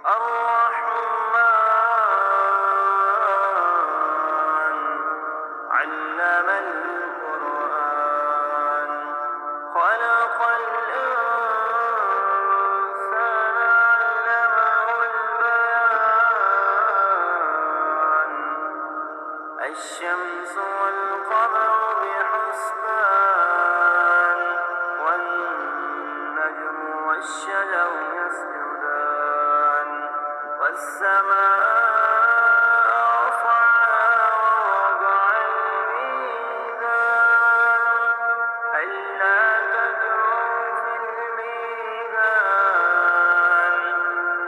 الرحمن علم القرآن خلق الإنسان علمه البيان الشمس والقمر بحسبان والنجم والشجر يسجدان والسماء رفعها ووضع الميزان ألا تطغوا في الميزان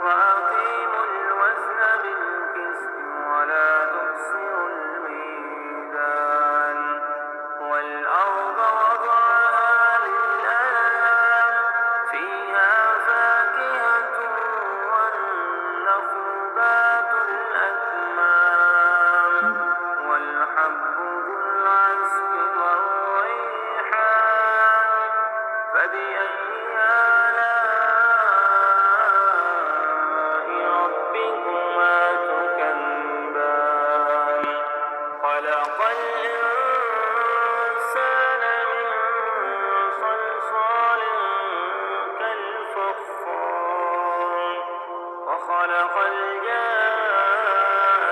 وأقيموا الوزن بالقسط ولا تخسروا الميزان والأرض وضعها للأنام فيها فاكهة والنخل ذات الأكمام والحب ذو العصف والريحان فبأي آلاء ربكما تكذبان خلق الإنسان من صلصال كالفخار وخلق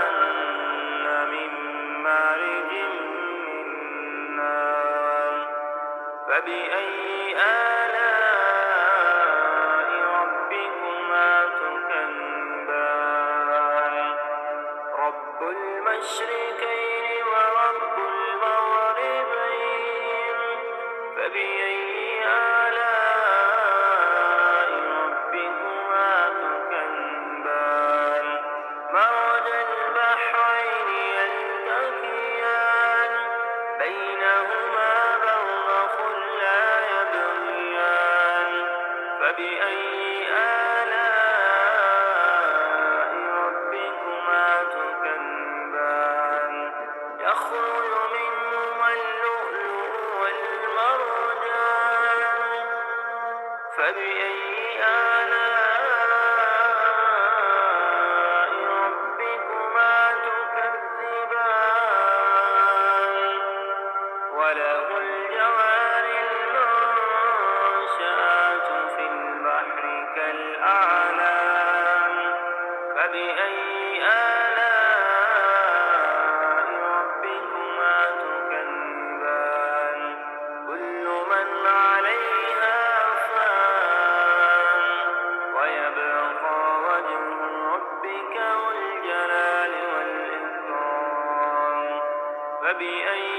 الجان من مارج من نار فبأي آلاء ربكما تكذبان رب المشرقين ورب المغربين فبأي آلاء ربكما تكذبان مرج البحرين يلتقيان بينهما برزخ لا يبغيان فبأي آلاء ربكما تكذبان يخرج منهما اللؤلؤ والمرجان فبأي آلاء ربكما تكذبان وله الجوار المنشآت في البحر كالأعلام فبأي آلاء ربكما تكذبان كل من عليها فان ويبقى وجه ربك ذو الجلال والإكرام فبأي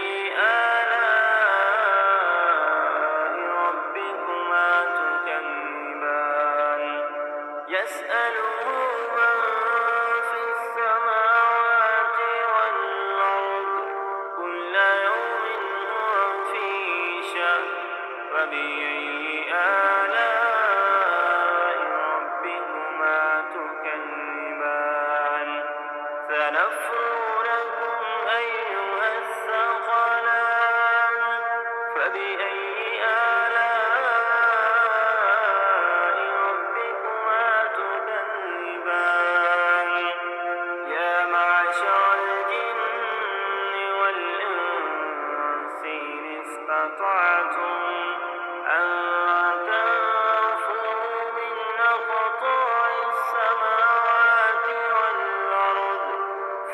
آلاء ربكما تكذبان يسأله من في السماوات والأرض كل يوم هو في شأن فبأي آلاء ربكما تكذبان سنفرغ لكم أيها الثقلان فبأي آلاء ربكما تكذبان يا معشر الجن والإنس إن استطعتم أن تنفذوا من أقطار السماوات والأرض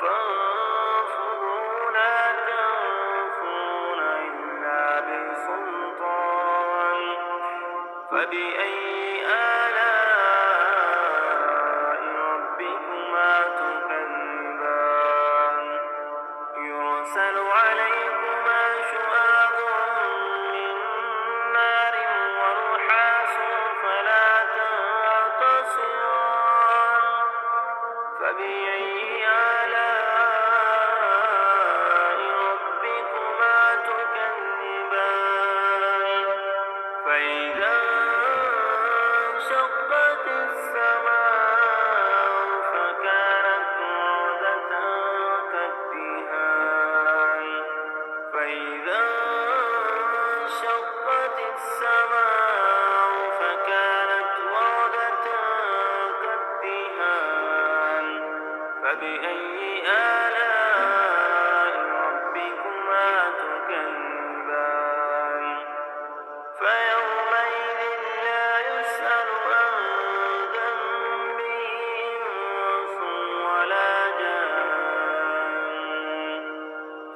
فانفذوا لا تنفذون إلا بسلطان فبأي آلاء ربكما تكذبان يرسل عليكما شواظ من نار ونحاس فلا تنتصران فبأي آلاء ربكما تكذبان فإذا انشقت السماء فكانت وردة كالدهان فإذا انشقت السماء فكانت وردة كالدهان فبأي آلاء ربكما تكذبان فيومئذ لا يسأل عن ذنبه إنس ولا جان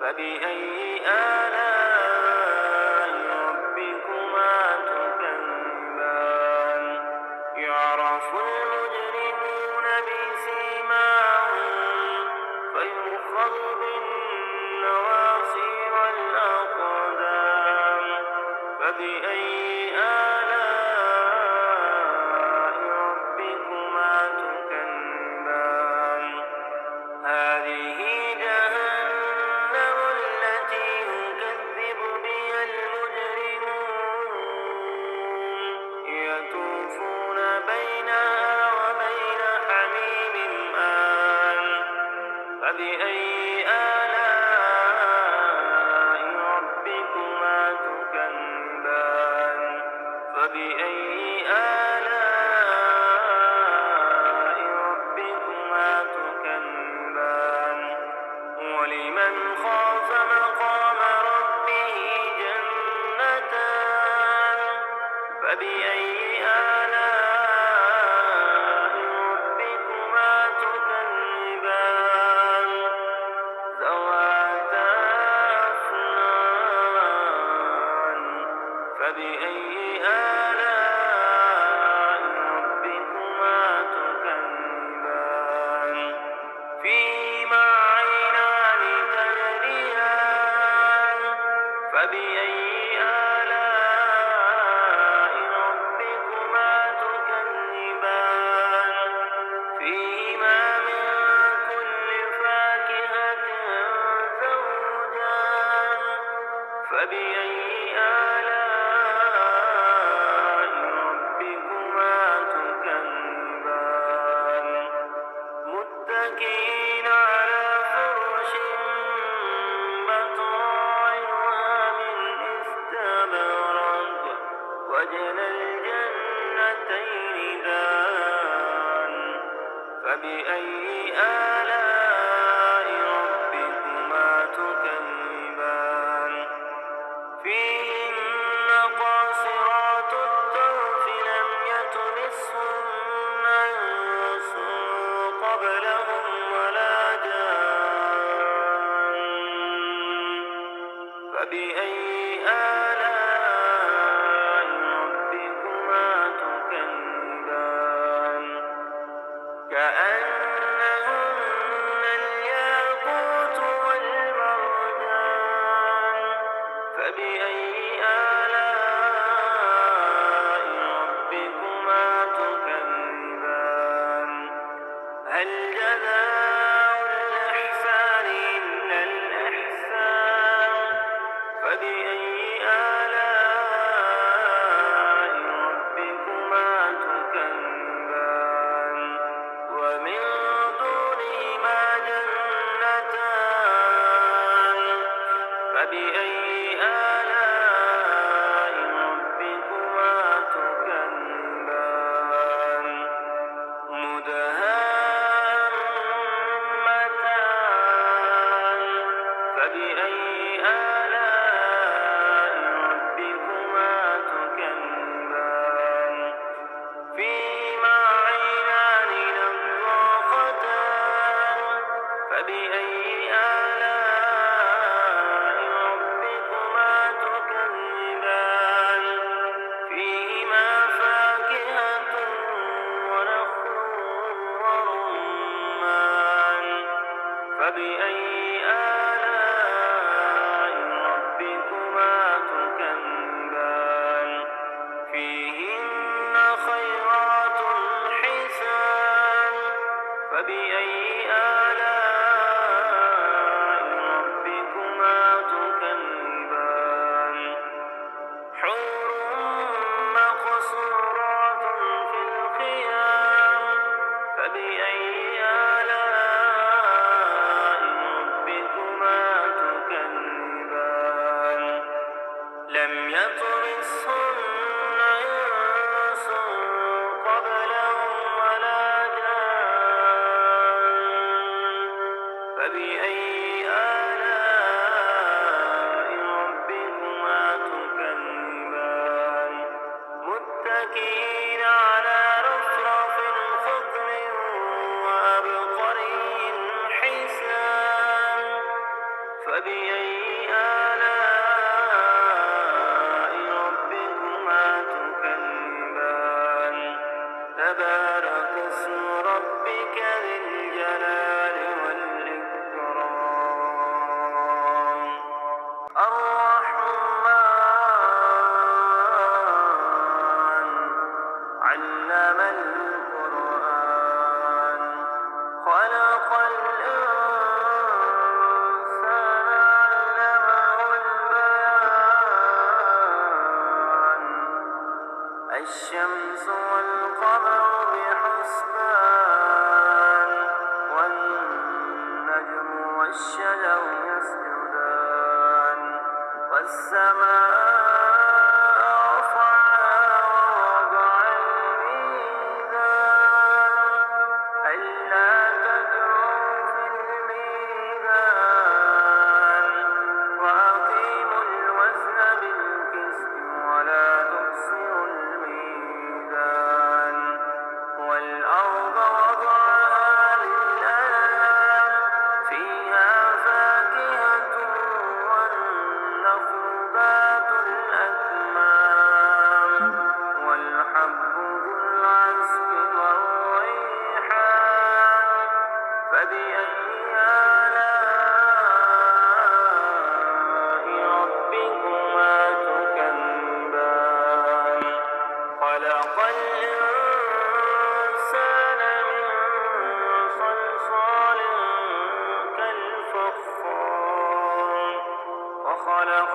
فبأي آلاء ربكما تكذبان يعرف المجرمون بسيماهم فيؤخذ بالنواصي والأقدام فبأي آلاء ربكما تكذبان هذه جهنم التي يكذب بها المجرمون يطوفون بينها وبين حميم آن فبأي آلاء ربكما تكذبان فبأي آلاء ربكما تكذبان ولمن خاف مقام ربه جنتان فبأي آلاء ربكما تكذبان ذواتا أفنان فبأي آلاء ربكما تكذبان فيهما عينان تجريان فبأي آلاء ربكما تكذبان فيهما من كل فاكهة زوجان فبأي آلاء ربكما تكذبان متكئين على فرش بطائنها من استبرق وجنى الجنتين دان فبأي آلاء ربكما تكذبان فيهن قاصرات الطرف لم يطمثهن إنس قبلهم ولا جان فبأي آلاء ربكما تكذبان كأنهن الياقوت والمرجان فبأي آلاء ربكما تكذبان هل جزاء الإحسان إلا الإحسان فبأي آلاء ربكما تكذبان ومن دونهما جنتان فبأي آلاء ربكما تكذبان مدهامتان فبأي آلاء ربكما تكذبان فيهما عينان نضاختان فبأي آلاء ربكما تكذبان فيهما فاكهة ونخل ورمان فبأي آلاء ربكما تكذبان فيهن خيرات حسان فبأي آلاء ربكما تكذبان حور مقصورات في الخيام فبأي آلاء ربكما تكذبان لم يطمثهن إنس قبلهم ولا جان فبأي آلاء ربكما تكذبان متكئين على رفرف خضر وعبقري حسان فبأي آلاء ربكما تكذبان تبارك اسم ربك ذي الجلال والإكرام الرحمن علم القرآن خلق الإنسان علمه البيان الشمس والقمر بحسبان والنجم والشجر يسجدان والسماء رفعها ووضع الميزان ألا تطغوا في الميزان وأقيموا الوزن بالقسط ولا تخسروا الميزان والأرض وضعها للأنام فيها فاكهة والنخل ذات الأكمام والحب ذو العصف والريحان فبأي آلاء ربكما تكذبان خلق الإنسان من صلصال كالفخار وخلق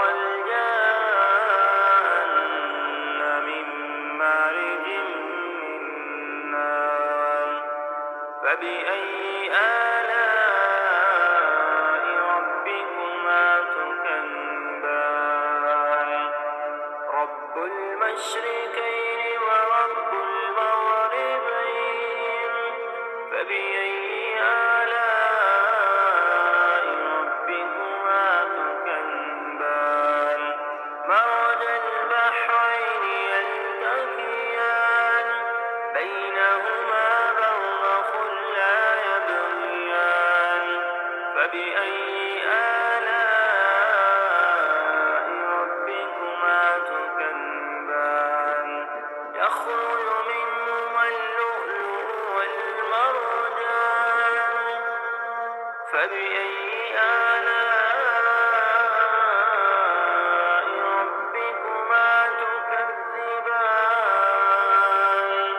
الجان من مارج من نار فبأي آلاء ربكما تكذبان رب المشرقين ورب المغربين فبأي آلاء ربكما تكذبان مرج البحرين يلتقيان بينهما برزخ لا يبغيان فبأي آلاء ربكما تكذبان يخرج منهما اللؤلؤ والمرجان فبأي آلاء ربكما تكذبان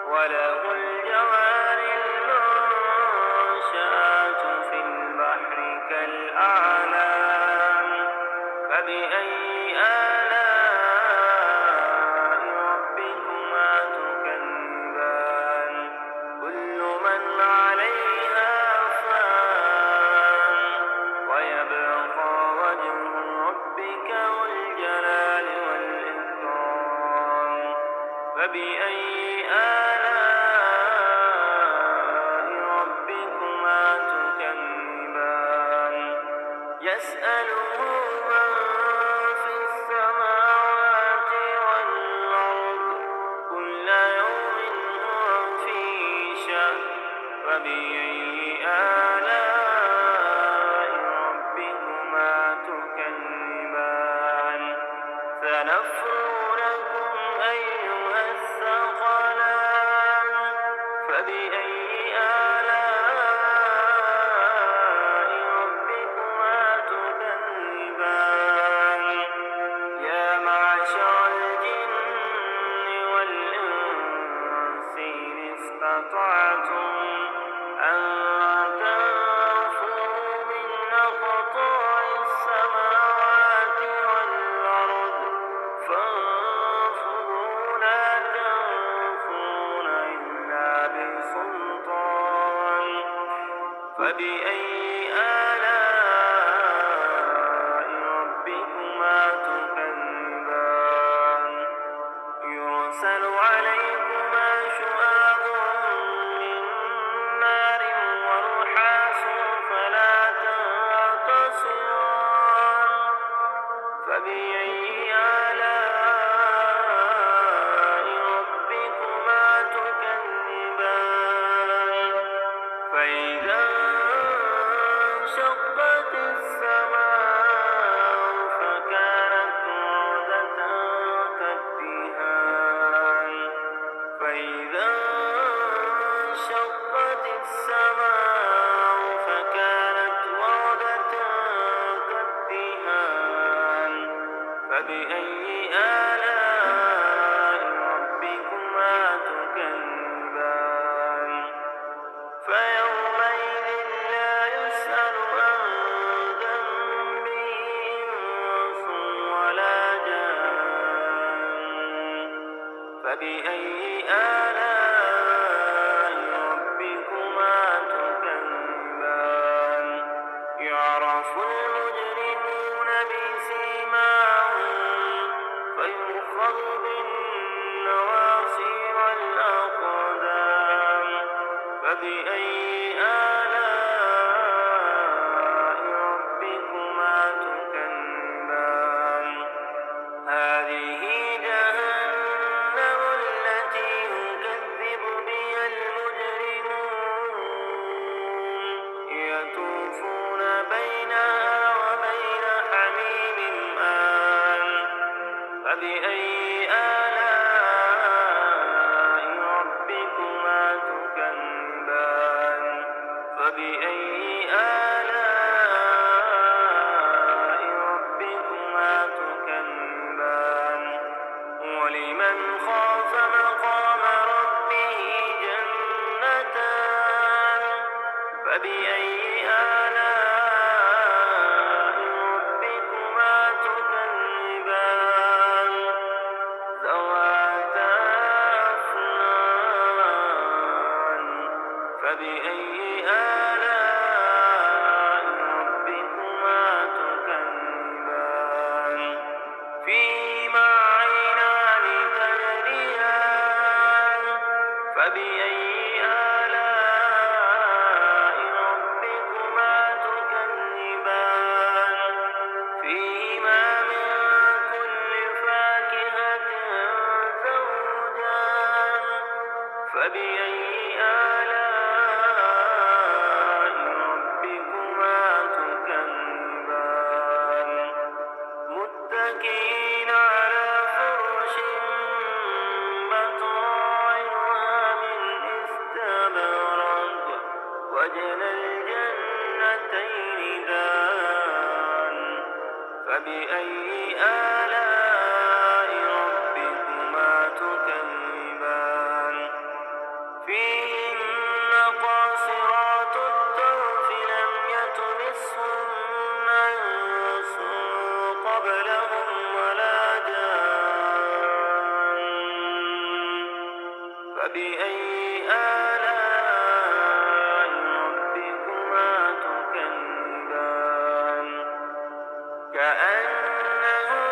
وله الجوار المنشآت في البحر كالأعلام فبأي آلاء ربكما تكذبان كل من عليها فان ويبقى وجه ربك ذو الجلال والإكرام فبأي آلاء ربكما تكذبان يسأله من في السماوات والأرض كل يوم هو في شأن فبأي آلاء ربكما تكذبان سنفرغ لكم أيها الثقلان فبأي آلاء ربكما تكذبان يا معشر الجن والإنس إن استطعتم أن تنفذوا من أقطار السماوات والأرض فانفذوا لا تنفذون إلا بسلطان فبأي آلاء ربكما تكذبان يرسل عليكما شواظ من نار ونحاس فيومئذ لا يسأل عن ذنبه إنس ولا جان فبأي آلاء ربكما تكذبان يعرف المجرمون بسيماهم فيؤخذ بالنواصي والأقدام فبأي آلاء ربكما تكذبان هذه جهنم التي يكذب بها المجرمون يطوفون بينها وبين حميم آن فبأي آلاء ربكما تكذبان فبأي آلاء ربكما تكذبان ولمن خاف مقام ربه جنتان فبأي آلاء ربكما تكذبان ذواتا أفنان فبأي آلاء ربكما تكذبان فيهما عينان تجريان فبأي آلاء ربكما تكذبان فيهما من كل فاكهة زوجان فبأي آلاء ربكما تكذبان متكئين على فرش بطائنها من استبرق وجنى الجنتين دان فبأي آلاء ربكما تكذبان فيهن قاصرات الطرف لم يطمثهن إنس قبلهم ولا جان فبأي آلاء ربكما تكذبان كأنهن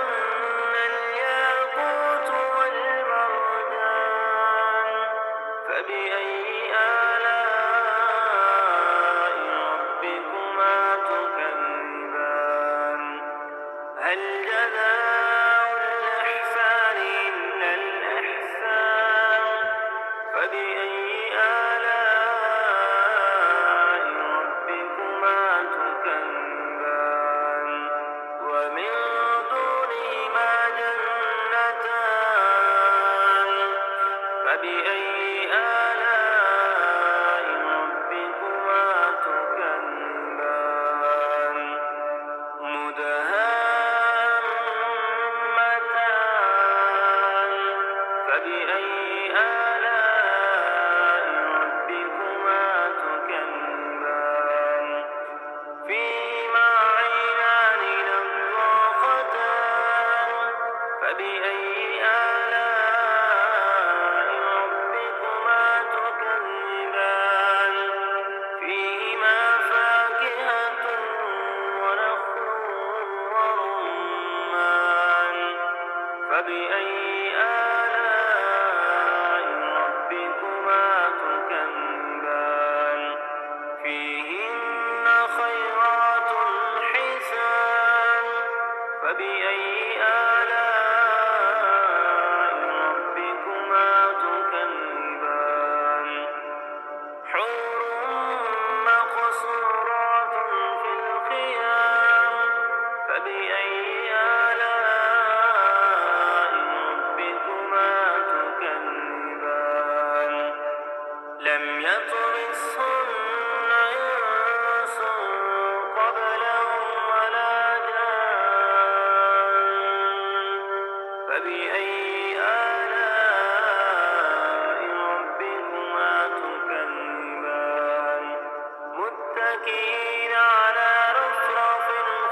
متكئين على رفرف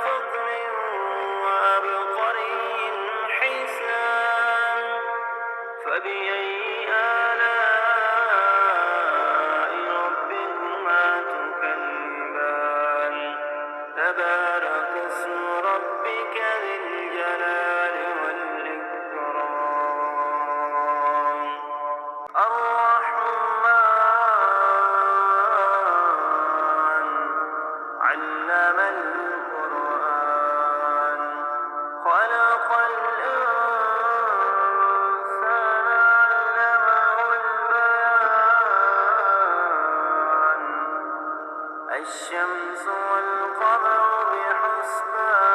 خضر وعبقري حسان فبأي آلاء ربكما تكذبان تبارك اسم ربك ذي الجلال والإكرام الرحمن علم القرآن خلق الإنسان علمه البيان الشمس والقمر بحسبان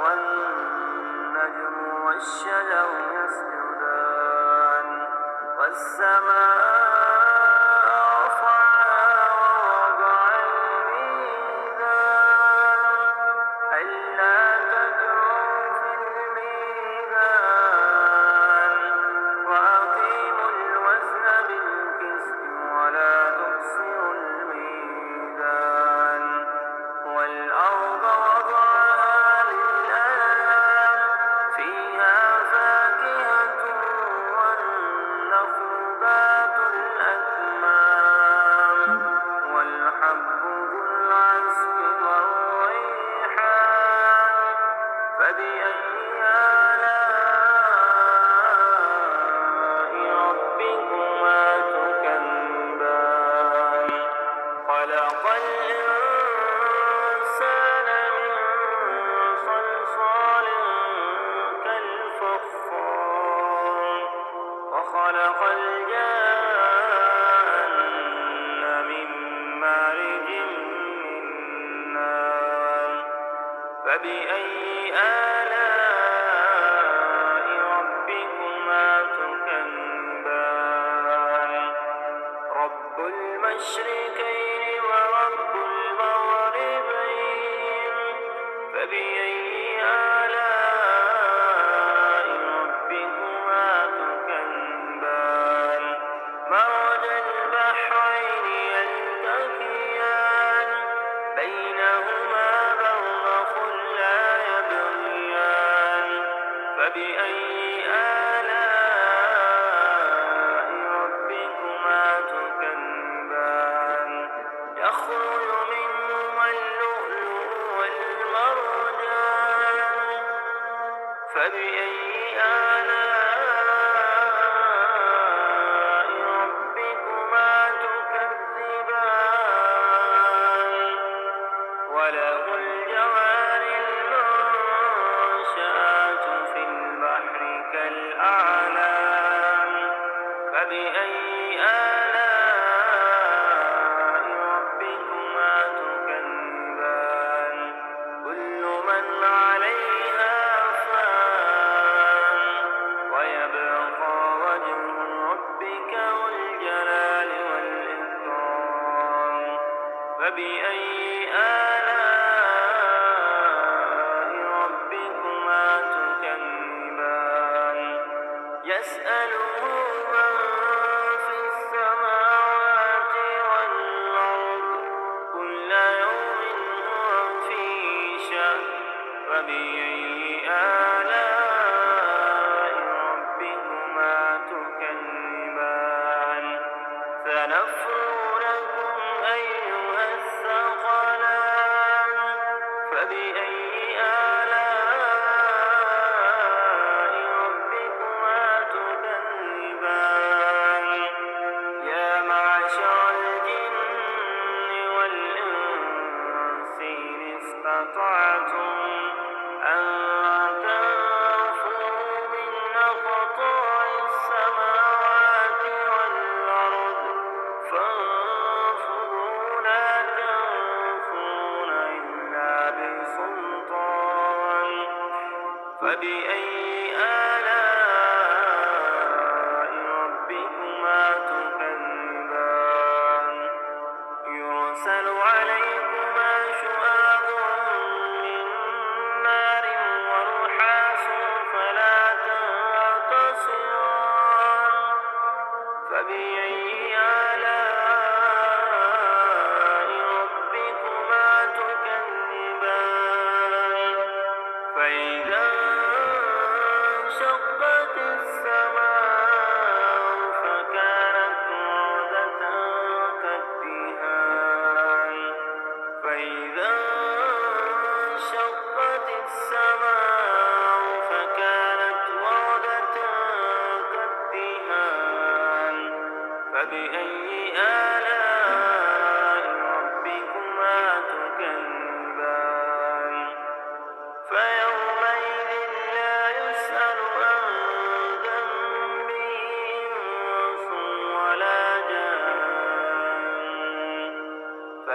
والنجم والشجر يسجدان والسماء رفعها ووضع الميزان ألا تطغوا في الميزان وأقيموا الوزن بالقسط ولا تخسروا الميزان والأرض وضعها للأنام فيها فاكهة والنخل ذات الأكمام والحب ذو العصف والريحان فبأي آلاء ربكما تكذبان خلق الإنسان من صلصال كالفخار وخلق الجان من مارج من نار فبأي آلاء ربكما تكذبان رب المشرقين ورب المغربين فبأي آلاء ربكما تكذبان مرج البحرين يلتقيان بينهما برزخ لا يبغيان فبأي آلاء ربكما تكذبان يخرج منهما اللؤلؤ والمرجان فبأي آلاء ربكما تكذبان وله الجوار المنشآت في البحر كالأعلام فبأي آلاء ربكما تكذبان كل من عليها فان ويبقى وجه ربك ذو الجلال والإكرام فبأي آلاء ربكما تكذبان يسأله من في السماوات والأرض كل يوم هو في شأن فبأي آلاء ربكما تكذبان سنفرغ لكم أيها الثقلان فبأي آلاء ربكما تكذبان يا معشر الجن والإنس إن استطعتم أن تنفذوا من أقطار السماوات والأرض فانفذوا لا تنفذون إلا بسلطان فبأي آلاء ربكما تكذبان يرسل عليكما شواظ من نار ونحاس فلا تنتصران فبأي آلاء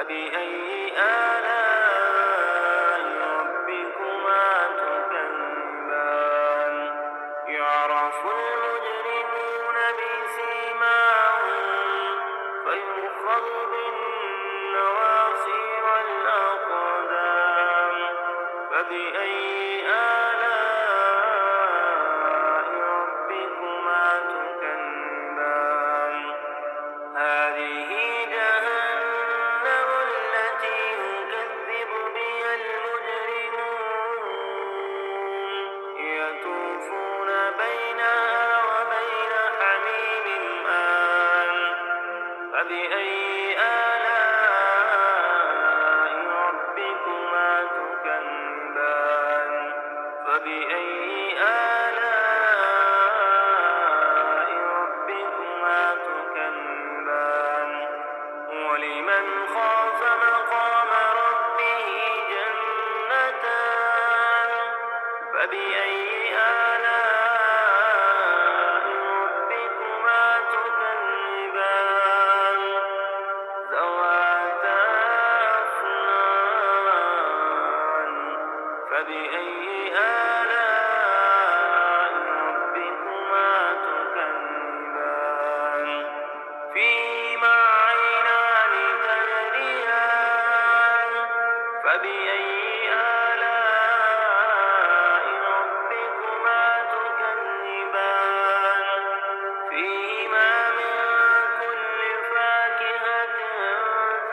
فبأي آلاء ربكما تكذبان يعرف المجرمون بسيماهم فيؤخذ بالنواصي والأقدام فبأي آلاء ربكما تكذبان هذه جهنم التي يكذب بها المجرمون يطوفون بينها وبين حميم آن فبأي آلاء ربكما تكذبان فبأي آلاء ربكما تكذبان ولمن خاف مقام ربه جنتان فبأي آلاء ربكما تكذبان ذواتا أفنان فبأي آلاء ربكما تكذبان فيهما عينان تجريان فبأي آلاء ربكما تكذبان فيهما من كل فاكهة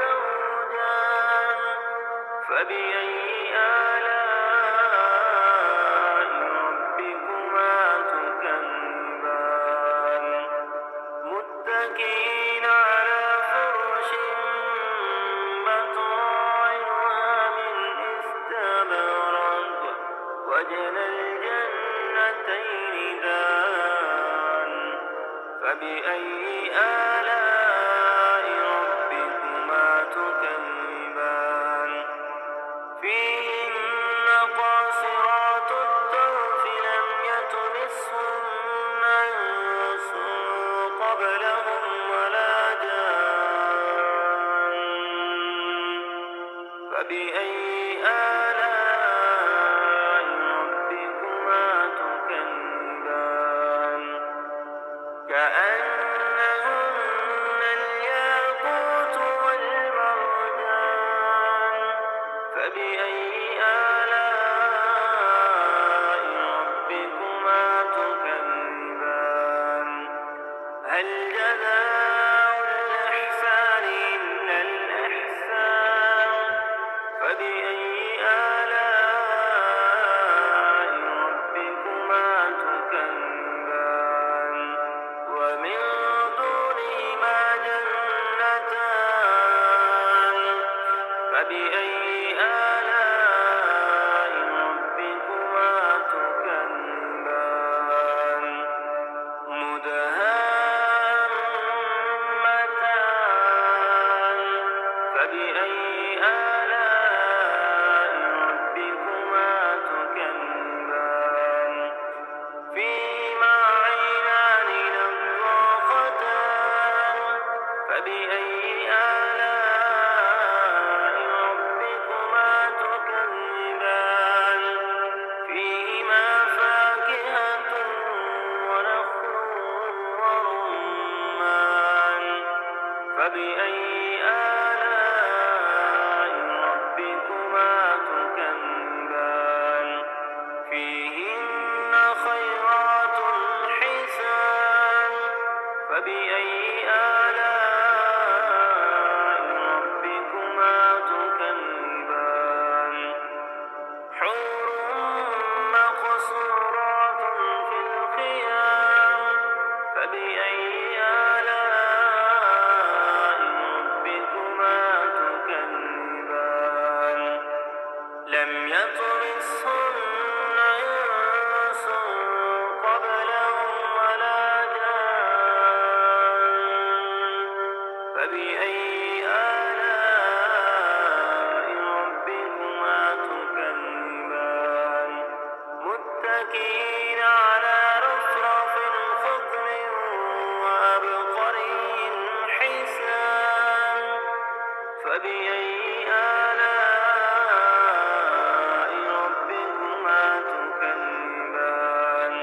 زوجان فبأي آلاء ربكما تكذبان متكئين على فرش بطائنها من استبرق وجنى الجنتين دان فبأي آلاء ربكما تكذبان فيهن قاصرات الطرف لم يطمثهن إنس قبلهم ولا جان فبأي آلاء ربكما تكذبان كأنهن الياقوت والمرجان فبأي آلاء ربكما تكذبان هل جزاء الإحسان إلا الإحسان فبأي آلاء ربكما تكذبان ومن دونهما جنتان فبأي آلاء ربكما تكذبان مدهامتان فبأي آلاء ربكما تكذبان فيهما عينان نضاختان فبأي آلاء ربكما تكذبان فيهما فاكهة ونخل ورمان فبأي آلاء ربكما تكذبان فيهن خيرات حسان فبأي آلاء ربكما تكذبان حور مقصورات في الخيام فبأي آلاء ربكما تكذبان لم يطمثهن إنس قبلهم ولا جان فبأي آلاء ربكما تكذبان متكئين على رفرف خضر وأبقري حسان فبأي آلاء ربكما تكذبان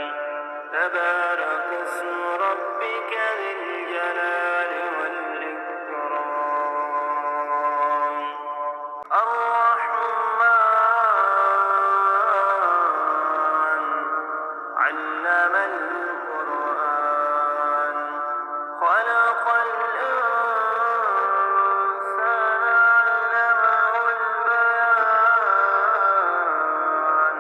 تبارك اسم ربك ذي الجلال والإكرام الرحمن علم القرآن خلق الإنسان علمه البيان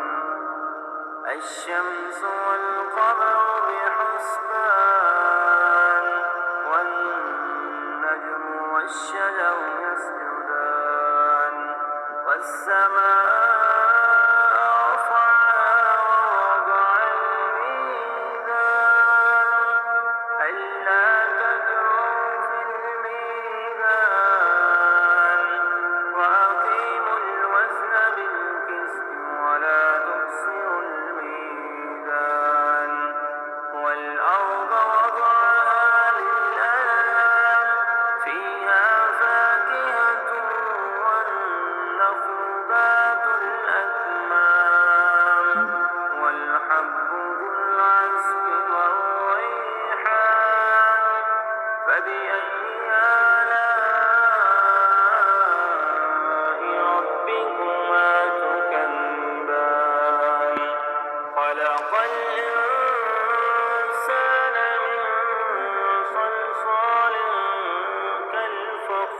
الشمس والقمر بحسبان والنجم والشجر يسجدان والسماء رفعها ووضع الميزان ألا تطغوا في الميزان وأقيموا الوزن بالقسط ولا تخسروا الميزان والأرض وضعها للأنام فيها فاكهة والنخل ذات الأكمام والحب ذو العصف والريحان فبأي آلاء ربكما تكذبان خلق الإنسان من صلصال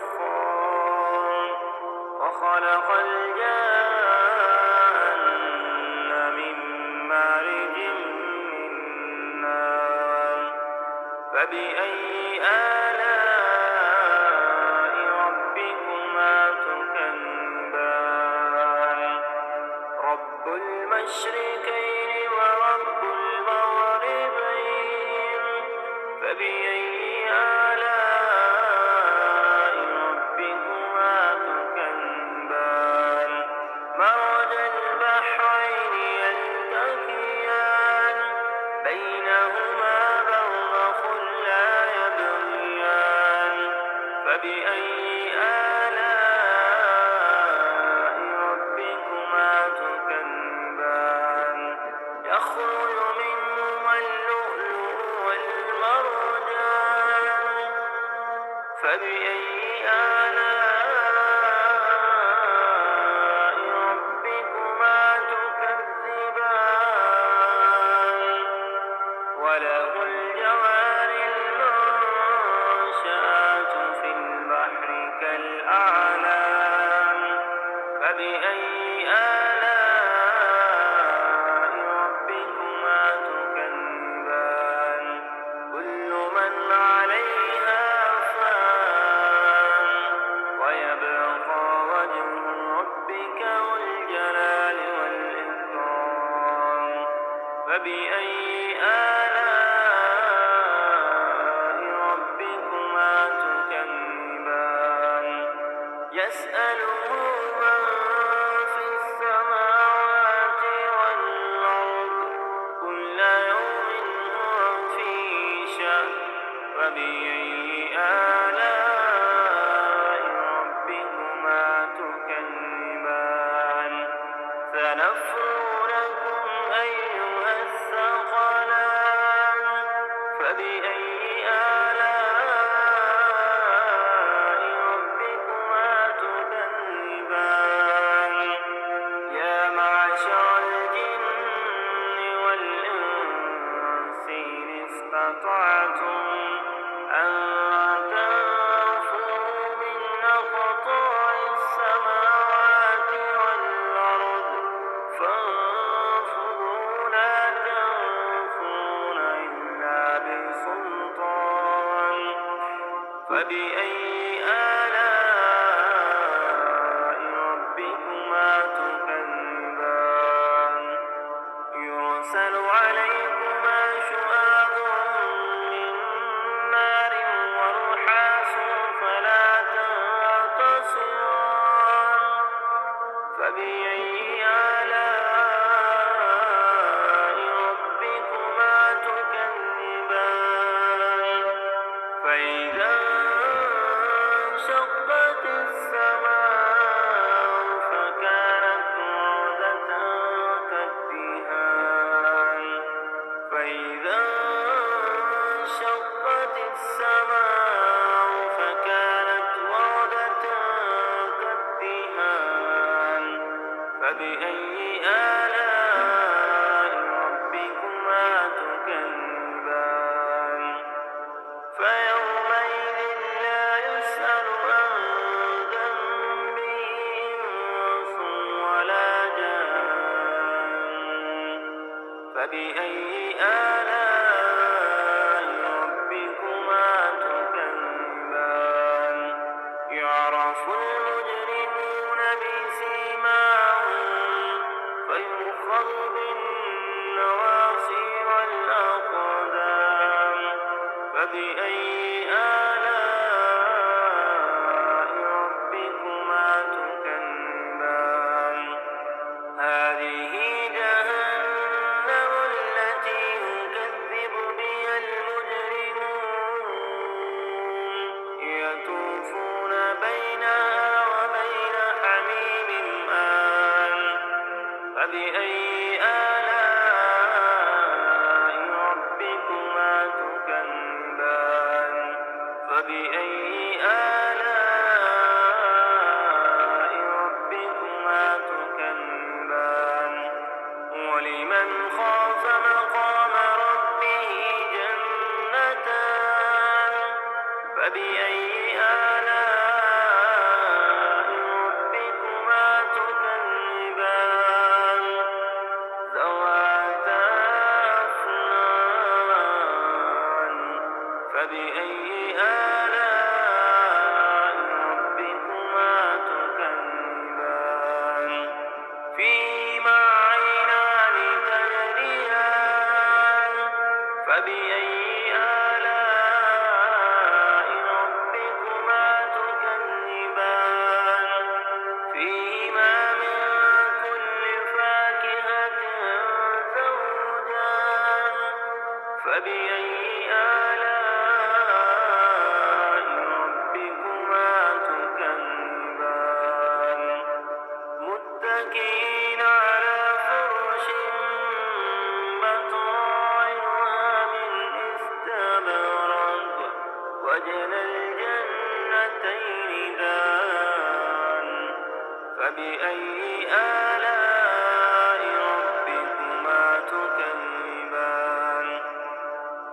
كالفخار وخلق الجان من مارج من نار فبأي آلاء ربكما تكذبان رب المشركين ورب المغربين فبأي آلاء ربكما تكذبان مرج البحرين يلتقيان بينهما برزخ لا يبغيان فبأي آلاء ربكما تكذبان يخرج منهما اللؤلؤ والمرجان فبأي آلاء ربكما تكذبان وله الجوار المنشآت في البحر كالأعلام فبأي آلاء ربكما تكذبان كل من عليها فان ويبقى وجه ربك ذو الجلال والإكرام فبأي آلاء ربكما تكذبان يسأله من في السماوات والأرض كل يوم هو في شأن فبأي آلاء ربكما تكذبان سنفرغ لكم أيها الثقلان فبأي آلاء ربكما تكذبان فبأي آلاء ربكما تكذبان فيومئذ لا يسأل عن ذنبه إنس ولا جان فبأي آلاء ربكما تكذبان يعرف المجرمون بسيماهم فيؤخذ بالنواصي والأقدام فبأي آلاء ربكما تكذبان هذه جهنم التي يكذب بها المجرمون يطوفون بينها وبين حميم آن فبأي آلاء ربكما تكذبان فبأي آلاء ربكما تكذبان ولمن خاف مقام ربه جنتان فبأي آلاء ربكما تكذبان ذواتا أفنان فبأي آلاء ربكما تكذبان فيهما عينان تجريان فبأي آلاء ربكما تكذبان فيهما من كل فاكهة زوجان فبأي آلاء ربكما تكذبان متكئين على فرش بطائنها من استبرق وجنى الجنتين دان فبأي آلاء ربكما تكذبان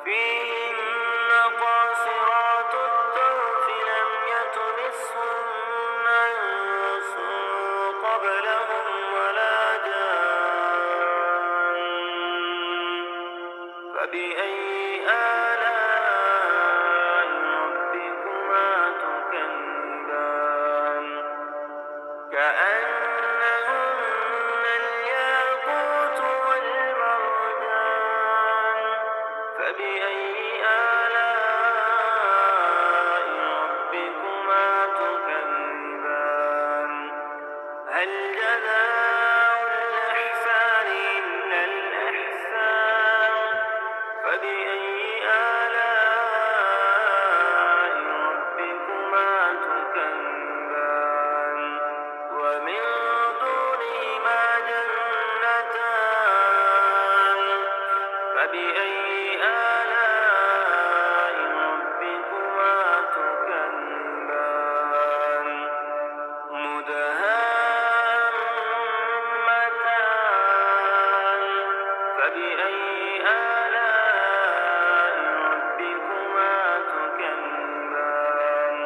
فيهن قاصرات الطرف لم يطمثهن إنس قبلهم ولا جان فبأي آلاء ربكما تكذبان كأنهن الياقوت والمرجان فبأي آلاء ربكما تكذبان هل جزاء الإحسان إلا الإحسان فبأي آلاء ربكما تكذبان ومن دونهما جنتان فبأي آلاء ربكما تكذبان مدهامتان فبأي آلاء ربكما تكذبان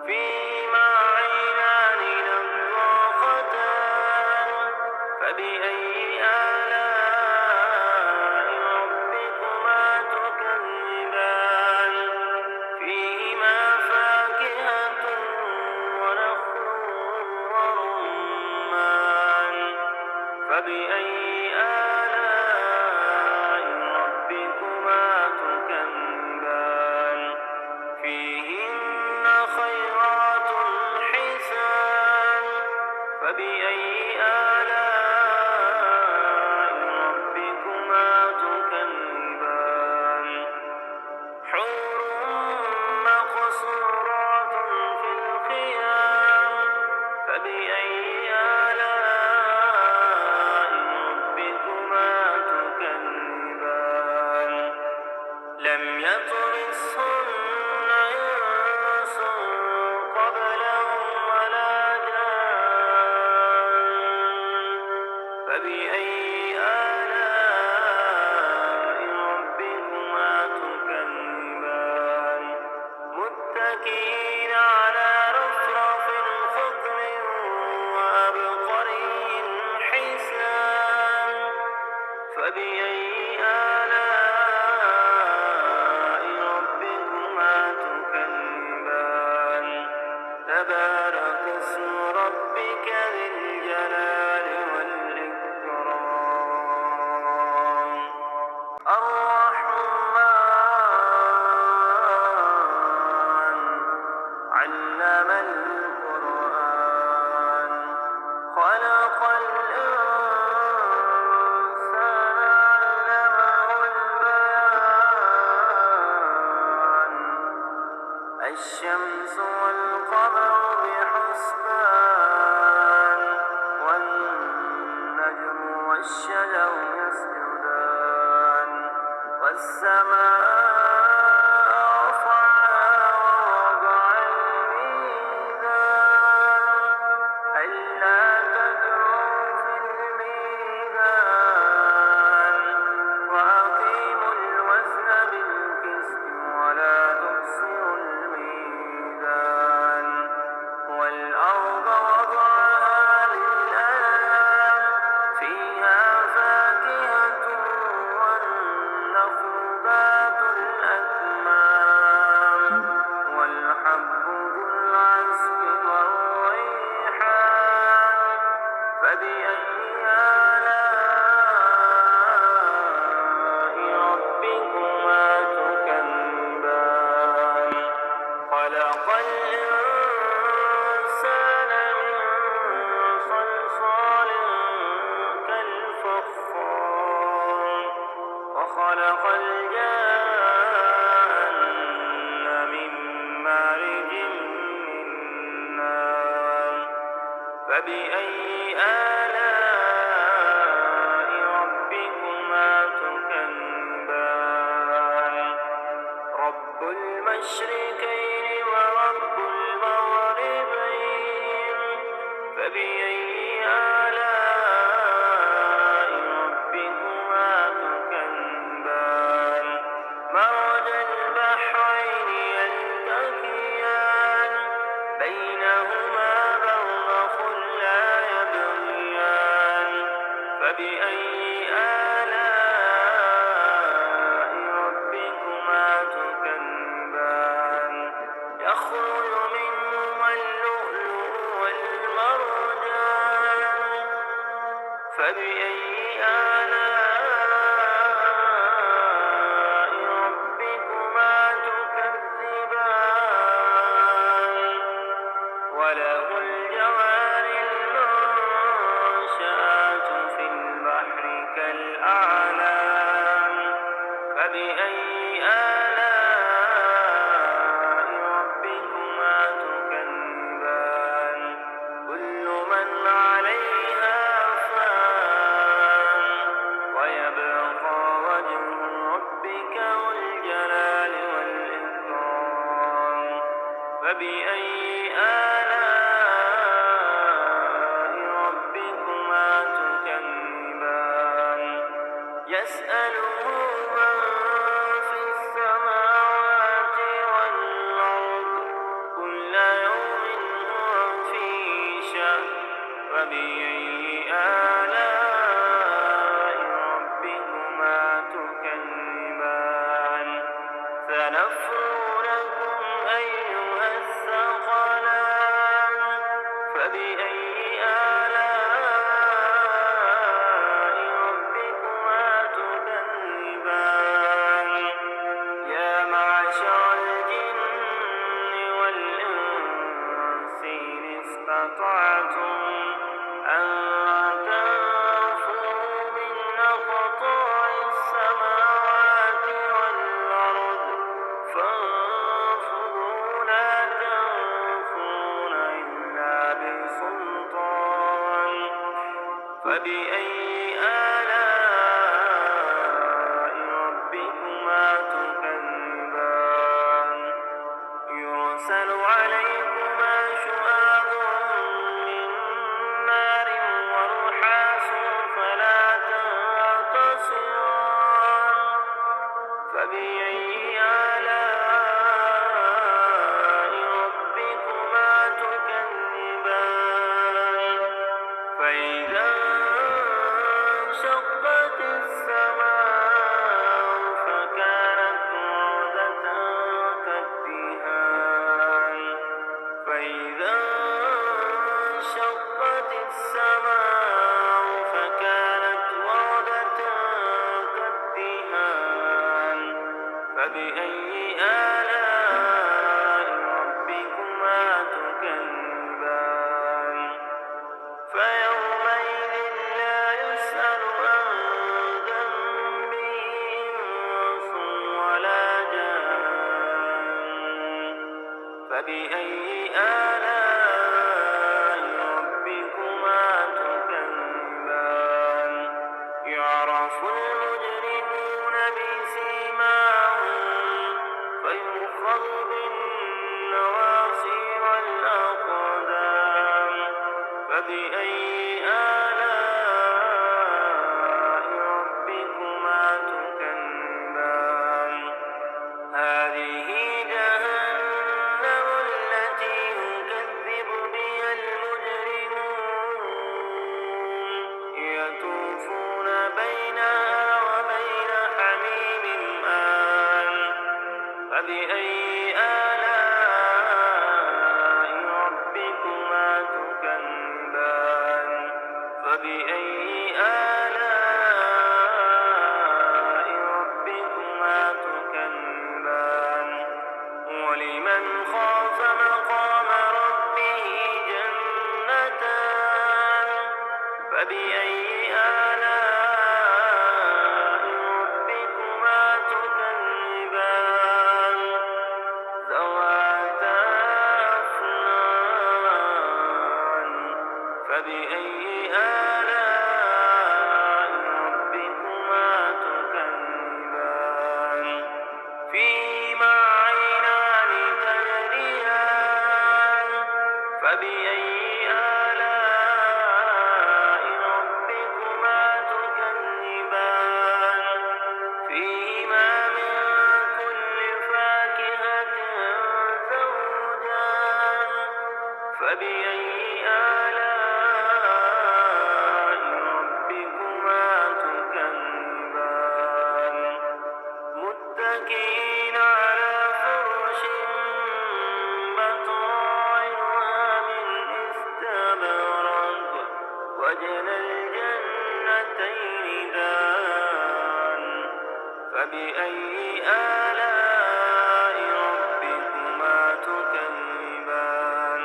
فيهما عينان نضاختان فبأي آلاء ربكما تكذبان فيهما فاكهة ونخل ورمان فبأي آلاء ربكما تكذبان فيهن خيرات حسان فبأي آلاء ربكما تكذبان حور مقصورات في الخيام فبأي آلاء ربكما تكذبان لم يطمثهن إنس قبلهم ولا جان علم القرآن خلق الإنسان علمه البيان الشمس والقمر بحسبان والنجم والشجر يسجدان والسماء رفعها ووضع الميزان ألا تطغوا في الميزان وأقيموا الوزن بالقسط ولا تخسروا الميزان والأرض وضعها للأنام فيها فاكهة والنخل ذات الأكمام والحب ذو العصف والريحان فبأي آلاء ربكما تكذبان خلق الإنسان من صلصال كالفخار وخلق الجان من مارج من نار فبأي آلاء ربكما تكذبان رب المشركين ورب المغربين فبأي آلاء ربكما تكذبان مرج البحرين يلتقيان بينهما برزخ لا يبغيان فبأي آلاء ربكما تكذبان يخرج منهما اللؤلؤ والمرجان فبأي آلاء ربكما تكذبان وله الجوار المنشآت في البحر كالأعلام فبأي آلاء ربكما تكذبان كل من عليها فان ويبقى وجه ربك ذو الجلال والإكرام فبأي آلاء ربكما تكذبان يسأله من في السماوات والأرض كل يوم هو في شأن فبأي آلاء ربكما تكذبان سنفرغ لكم أيها الثقلان فبأي آلاء ربكما تكذبان يا معشر الجن والإنس إن استطعتم أن تنفذوا من أقطار السماوات والأرض فانفذوا لا تنفذون إلا بسلطان فبأي آلاء ربكما تكذبان يرسل عليكما شواظ من نار ونحاس فلا تنتصران فبأي آلاء ربكما تكذبان فإذا انشقت السماء فكانت وردة كالدهان فإذا انشقت السماء فكانت وردة كالدهان فبأي آلاء ربكما تكذبان تكذبان فيومئذ لا يسأل عن ذنبه إنس ولا جان فبأي آلاء ربكما تكذبان يعرف المجرمون بسيماهم فيؤخذ بالنواصي والأقدام فبأي آلاء ربكما تكذبان هذه جهنم التي يكذب بها المجرمون يطوفون بينها وبين حميم آن فبأي آلاء ربكما تكذبان فبأي آلاء ربكما تكذبان ولمن خاف مقام ربه جنتان فبأي آلاء ربكما تكذبان ذواتا أفنان فبأي آلاء ربكما تكذبان فيهما عينان تجريان فبأي آلاء ربكما تكذبان فيهما من كل فاكهة زوجان فبأي آلاء ربكما تكذبان متكئين على فرش بطائنها من استبرق وجنى الجنتين دان فبأي آلاء ربكما تكذبان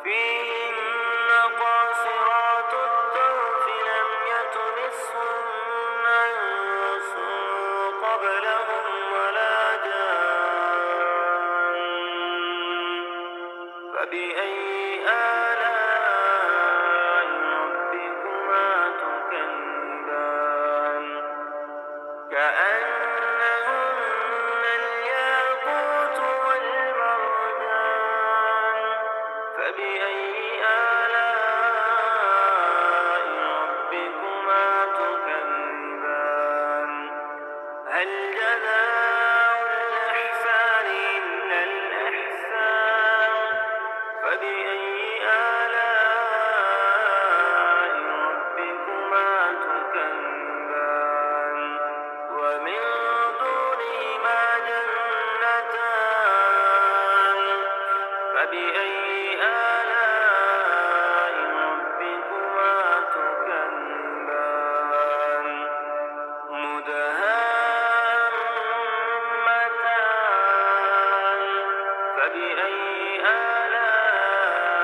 فيهن قاصرات الطرف لم يطمثهن إنس قبلهم ولا جان فبأي آلاء ربكما تكذبان كأنهن الياقوت والمرجان فبأي آلاء ربكما تكذبان هل جزاء الإحسان إلا الإحسان فبأي آلاء ربكما تكذبان ومن دونهما جنتان فبأي آلاء ربكما تكذبان مدهامتان فبأي آلاء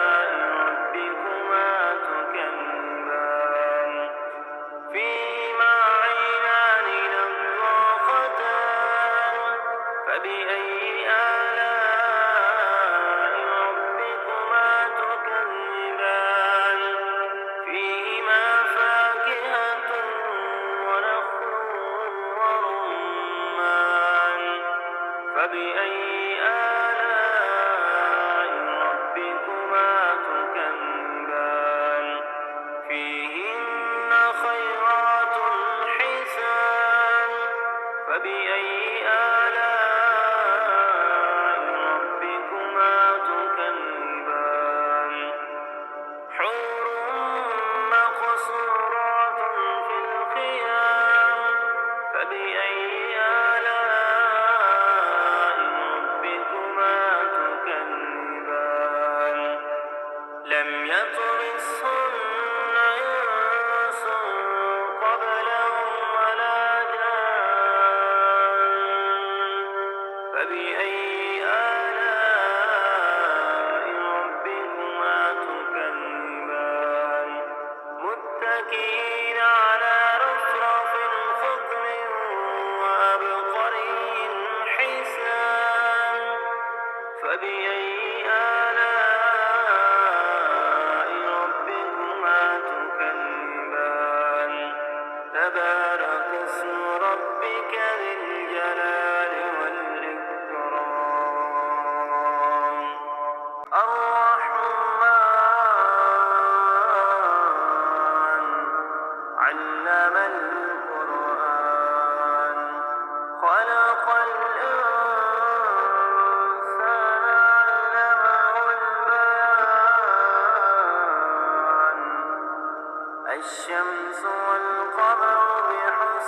الشمس والقمر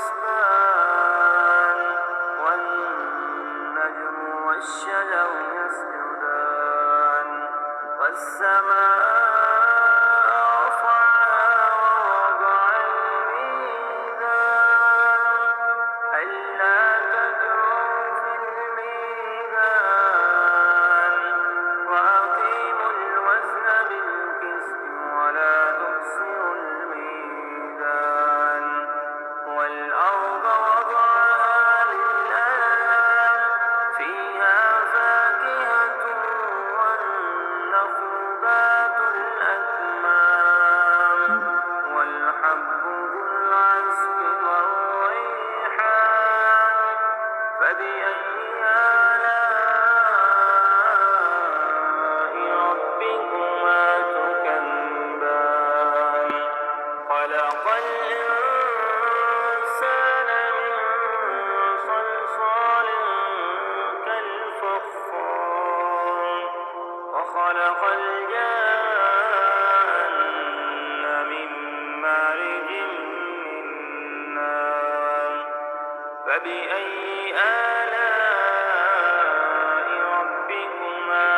بحسبان والنجم والشجر يسجدان والسماء رفعها ووضع الميزان ألا تطغوا في الميزان وأقيموا الوزن بالقسط ولا تخسروا الميزان والأرض وضعها للأنام فيها فاكهة والنخل ذات الأكمام والحب ذو العصف والريحان فبأي آلاء ربكما تكذبان خلق الإنسان من صلصال كالفخار وخلق الجان من مارج من نار فبأي آلاء ربكما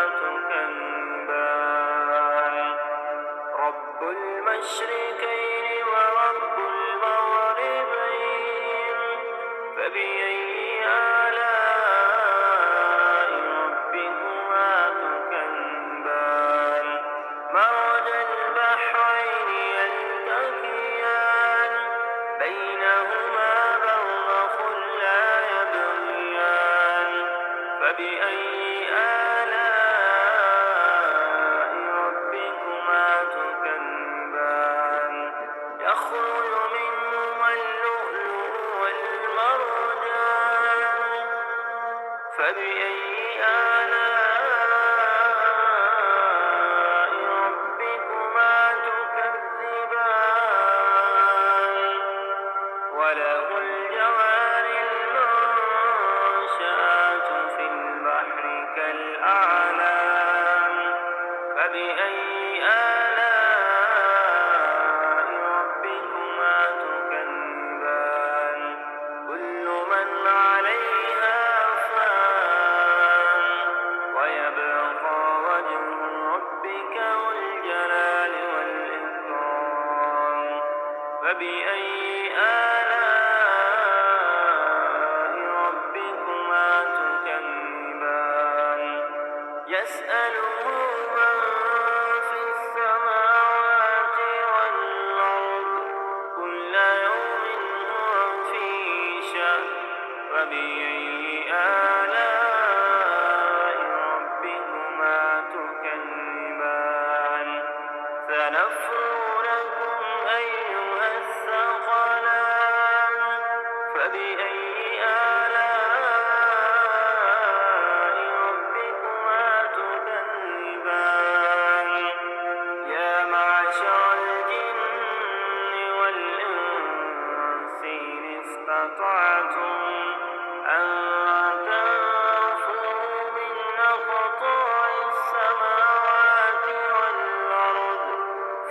تكذبان رب المشركين ورب المغربين فبأي آلاء ربكما تكذبان مرج البحرين يلتقيان بينهما برزخ لا يبغيان فبأي آلاء ربكما تكذبان يخرج منهما اللؤلؤ والمرجان فبأي آلاء ربكما تكذبان وله الجوار المنشآت في البحر كالأعلام فبأي آلاء ربكما تكذبان كل من عليها فان ويبقى وجه ربك ذو الجلال والإكرام فبأي آلاء ربكما تكذبان يسأله من في السماوات والأرض كل يوم هو في شأن فبأي آلاء ربكما تكذبان سنفرغ لكم أيها الثقلان فبأي آلاء ربكما تكذبان يا معشر الجن والإنس إن استطعتم أن تنفذوا من أقطار السماوات والأرض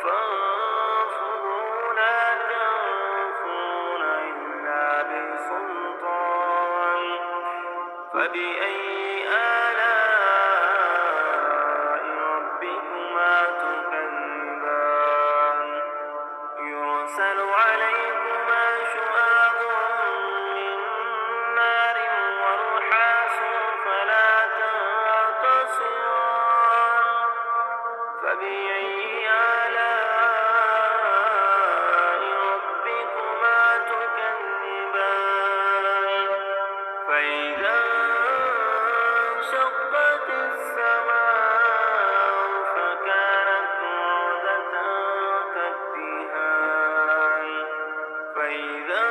فانفذوا لا تنفذون إلا بسلطان فبأي آلاء ربكما تكذبان يرسل عليكما شواظ من نار ونحاس فلا تنتصران فبأي آلاء ربكما تكذبان فإذا انشقت السماء فكانت وردة كالدهان فإذا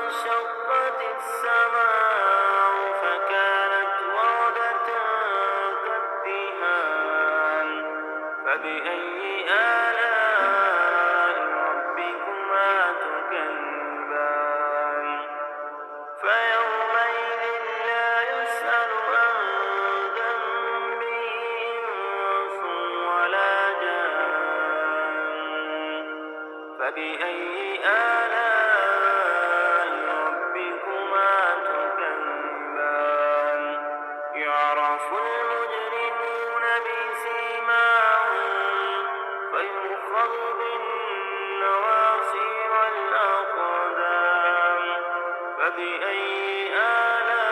انشقت السماء فكانت وردة كالدهان فبأي آلاء ربكما تكذبان فيومئذ لا يسأل عن ذنبه إنس ولا جان فبأي آلاء ربكما تكذبان يعرف المجرمون بسيماهم فيؤخذ بالنواصي والأقدام فبأي آلاء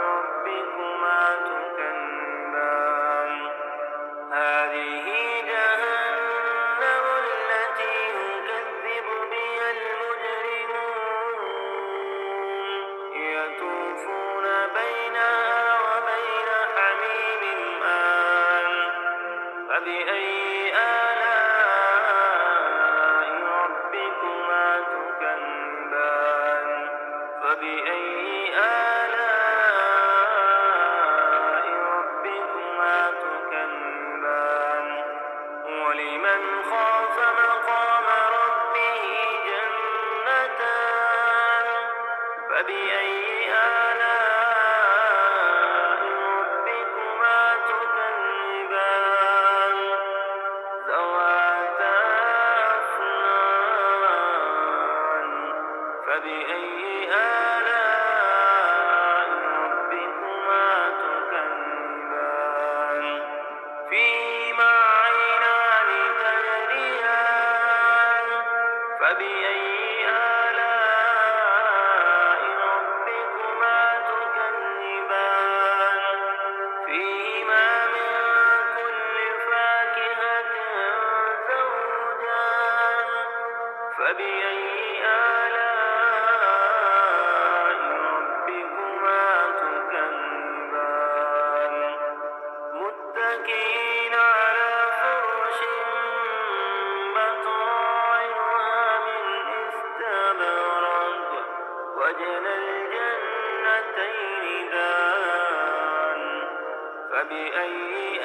ربكما تكذبان هذه جهنم التي يكذب بها المجرمون يطوفون بينها وبين حميم آن فبأي آلاء ربكما تكذبان فبأي آلاء ربكما تكذبان ولمن خاف مقام ربه جنتان فبأي آلاء ربكما تكذبان ذواتا أفنان فبأي آلاء ربكما تكذبان فيهما عينان تجريان فبأي آلاء ربكما تكذبان فيهما من كل فاكهة زوجان فبأي آلاء ربكما تكذبان متكئين على فرش بطائنها من استبرق وجنى الجنتين دان فبأي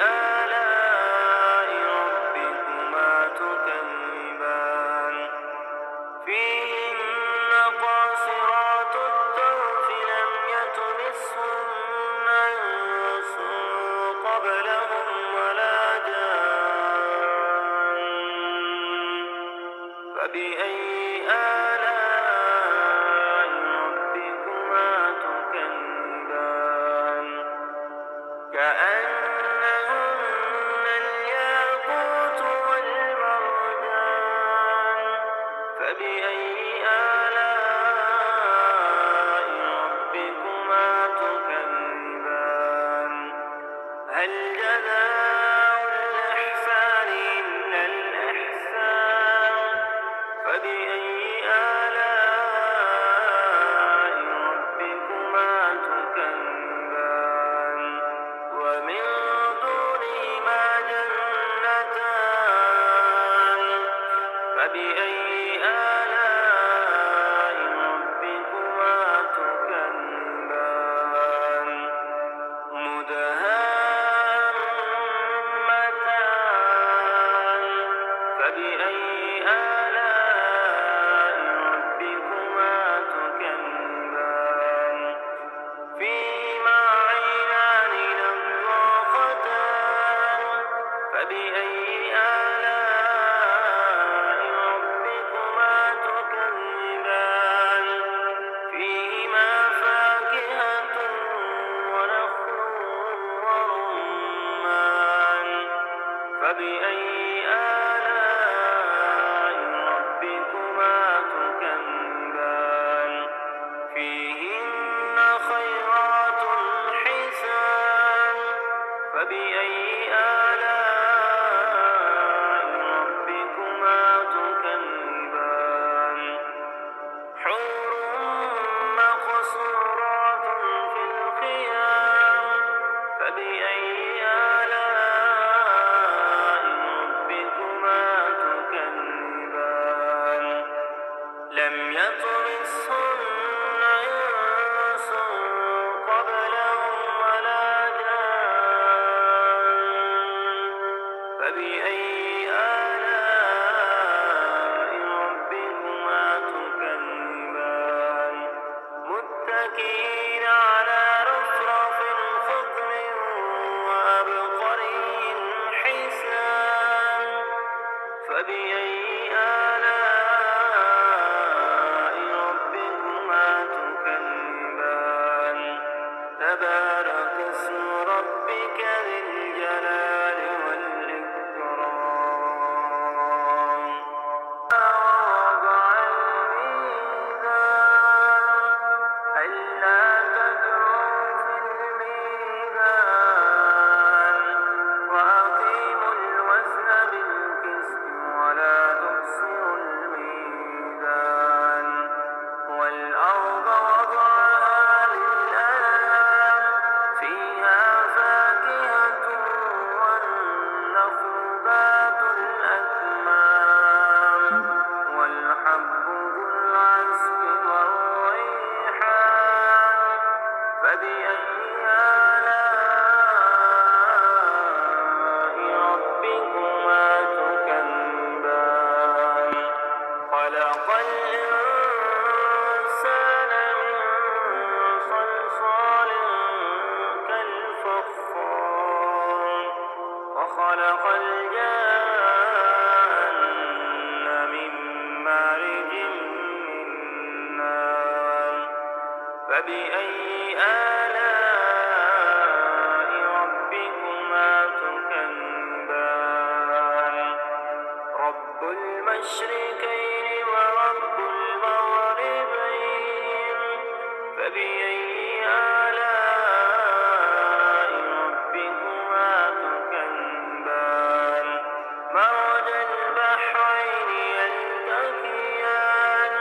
آلاء ربكما تكذبان فيهن قاصرات الطرف لم يطمثهن إنس قبلهم ولا جان فبأي آلاء ربكما تكذبان كأنهن الياقوت والمرجان فبأي آلاء ربكما تكذبان هل جزاء الإحسان إلا الإحسان فبأي آلاء ربكما تكذبان ومن دونهما جنتان فبأي آلاء ربكما تكذبان مدهامتان فبأي آلاء ربكما تكذبان فيهما عينان نضاختان فبأي آلاء ربكما تكذبان فيهما فاكهة ونخل ورمان فبأي آلاء ربكما تكذبان فيهن خيرات حسان فبأي آلاء ربكما تكذبان حور مقصورات في الخيام فبأي آلاء ربكما تكذبان لم يطمثهن إنس قبلهم ولا جان فبأي آلاء ربكما تكذبان متكئين على رفرف خضر وأبقري حسان فبأي وخلق الجان من مارج من نار فبأي آلاء ربكما تكذبان رب المشرقين ورب المغربين فبأي آلاء ربكما تكذبان مرج البحرين يلتقيان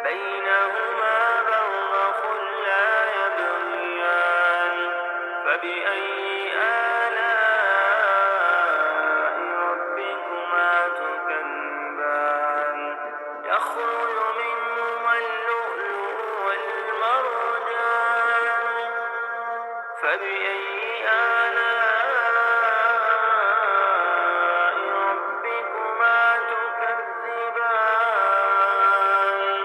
بينهما برزخ لا يبغيان فبأي آلاء ربكما تكذبان يخرج منهما اللؤلؤ والمرجان فبأي آلاء ربكما تكذبان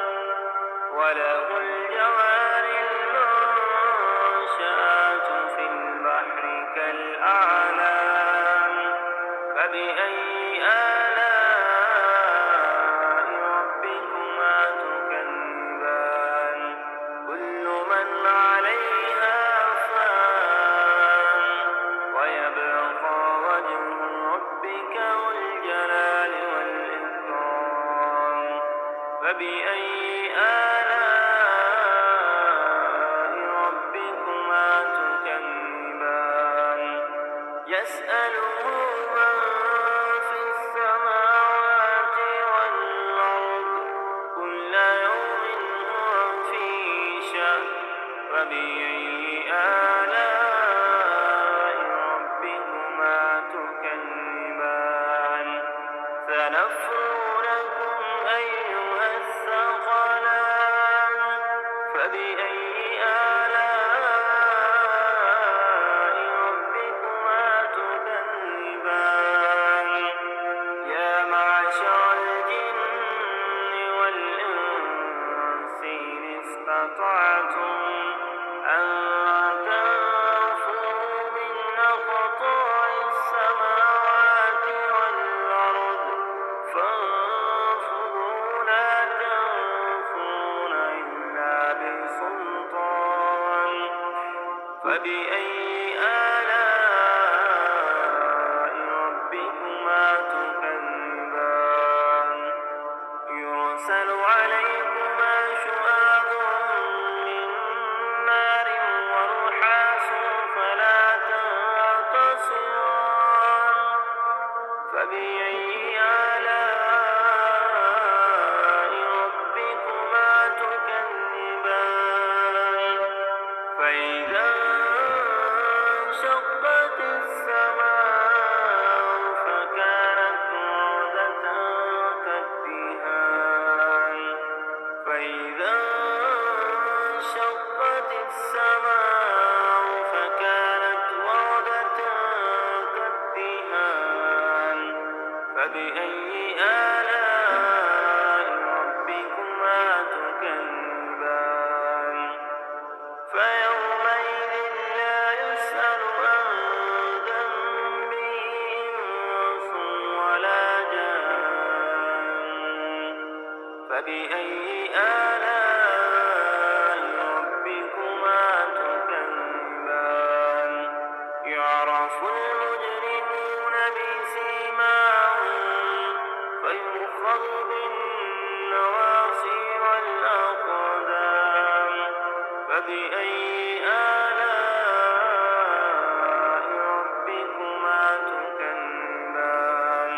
وله الجوار المنشآت في البحر كالأعلام فبأي آلاء ربكما تكذبان كل من عليها فان ويبقى وجه ربك ذو الجلال والإكرام فبأي آلاء ربكما تكذبان يسأله من في السماوات والأرض كل يوم هو في شأن فبأي آلاء ربكما تكذبان سنفرغ لكم أيها الثقلان فبأي آلاء ربكما تكذبان يا معشر الجن والإنس إن استطعتم أن تنفذوا من أقطار السماوات والأرض فانفذوا لا تنفذون إلا بسلطان فبأي آلاء ربكما تكذبان يرسل عليكما شواظ من نار ونحاس فلا تنتصران فبأي آلاء ربكما تكذبان فإذا انشقت السماء فكانت وردة كالدهان فإذا انشقت السماء فكانت وردة كالدهان فبأي آلاء ربكما تكذبان فيومئذ لا يسأل عن ذنبه إنس ولا جان فبأي آلاء ربكما تكذبان يعرف المجرمون بسيماهم فيؤخذ بالنواصي والأقدام فبأي آلاء ربكما تكذبان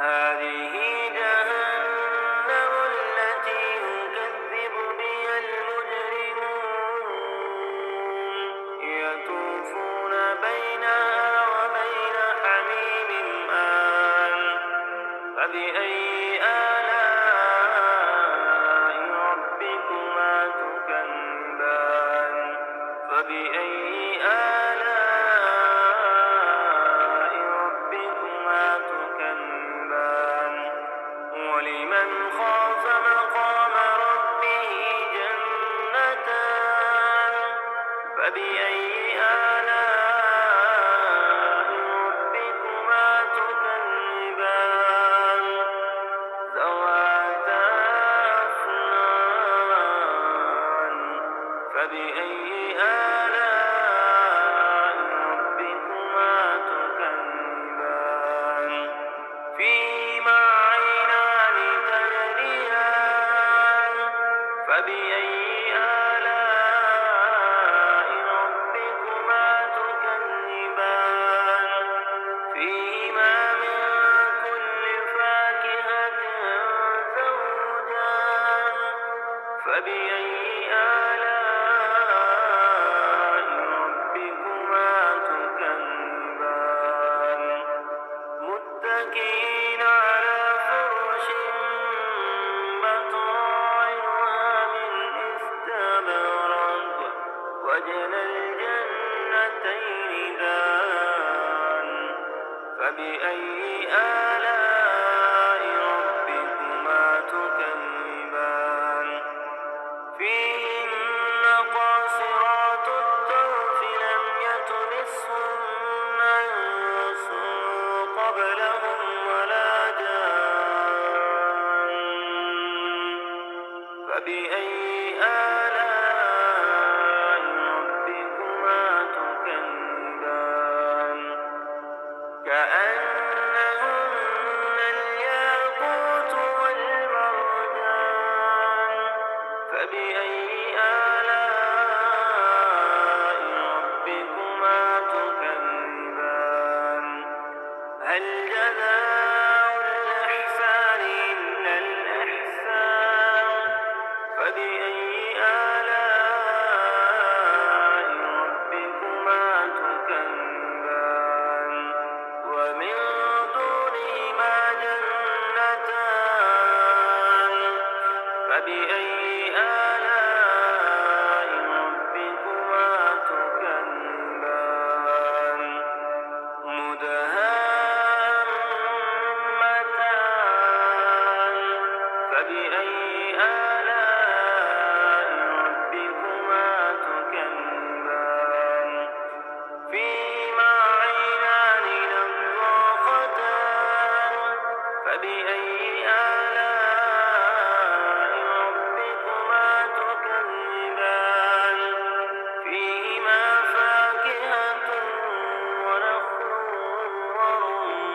هذه جهنم التي يكذب بها المجرمون يطوفون بينها وبين حميم آن فبأي آلاء ربكما تكذبان فيهما من كل فاكهة زوجان فبأي آلاء ربكما تكذبان متكئين على فرش بطائنها من استبرق وجنى الجنتين دان فبأي آلاء ربكما تكذبان فيهن قاصرات الطرف لم يطمثهن إنس قبلهم ولا جان فبأي آلاء ربكما تكذبان كأنهن الياقوت والمرجان فبأي آلاء ربكما تكذبان هل جزاء الإحسان إلا الإحسان فبأي آلاء ربكما تكذبان ومن دونهما جنتان فبأي آلاء ربكما تكذبان مدهامتان فبأي آلاء ربكما تكذبان فيهما عينان نضاختان فبأي آلاء ربكما تكذبان فيهما فاكهة ونخل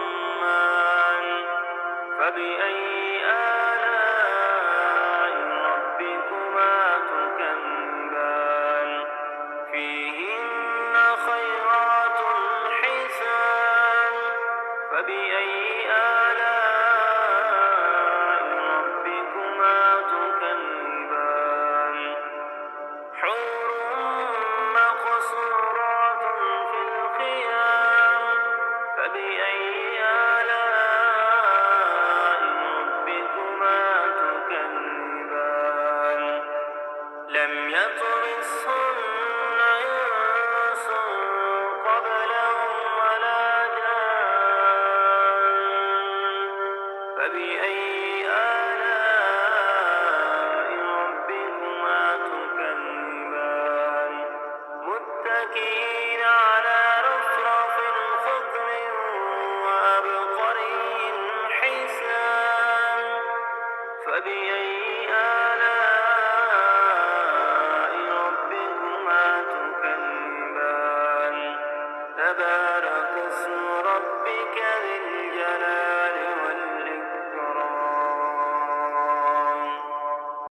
ورمان فبأي آلاء ربكما تكذبان فيهن خيرات حسان فبأي آلاء ربكما تكذبان حور مقصورات في الخيام فبأي آلاء ربكما تكذبان لم يطمثهن إنس قبلهم ولا جان فبأي آلاء ربكما تكذبان متكئين على رفرف خضر وعبقري حسان فبأي